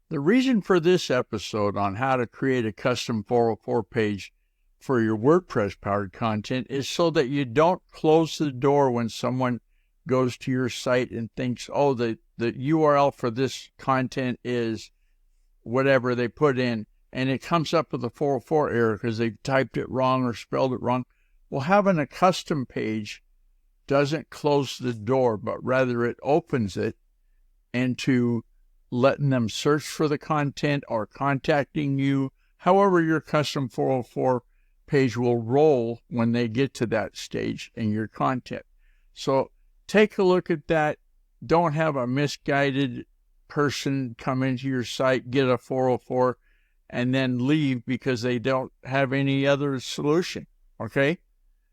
The reason for this episode on how to create a custom 404 page for your WordPress-powered content is so that you don't close the door when someone goes to your site and thinks, oh, the URL for this content is whatever they put in, and it comes up with a 404 error because they've typed it wrong or spelled it wrong. Well, having a custom page doesn't close the door, but rather it opens it into letting them search for the content or contacting you. However, your custom 404 page will roll when they get to that stage in your content. So take a look at that. Don't have a misguided person come into your site, get a 404, and then leave because they don't have any other solution. Okay?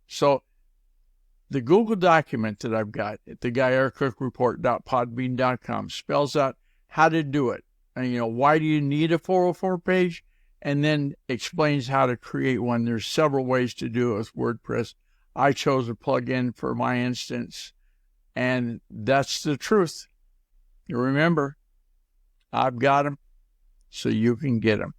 So the Google document that I've got at theguyrcookreport.podbean.com spells out how to do it. And, why do you need a 404 page? And then explains how to create one. There's several ways to do it with WordPress. I chose a plugin for my instance, and that's the truth. You remember, I've got them, so you can get them.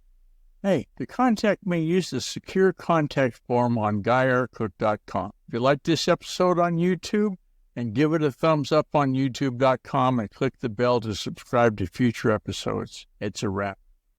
Hey, to contact me, use the secure contact form on guyrcook.com. If you like this episode on YouTube, and give it a thumbs up on youtube.com and click the bell to subscribe to future episodes. It's a wrap.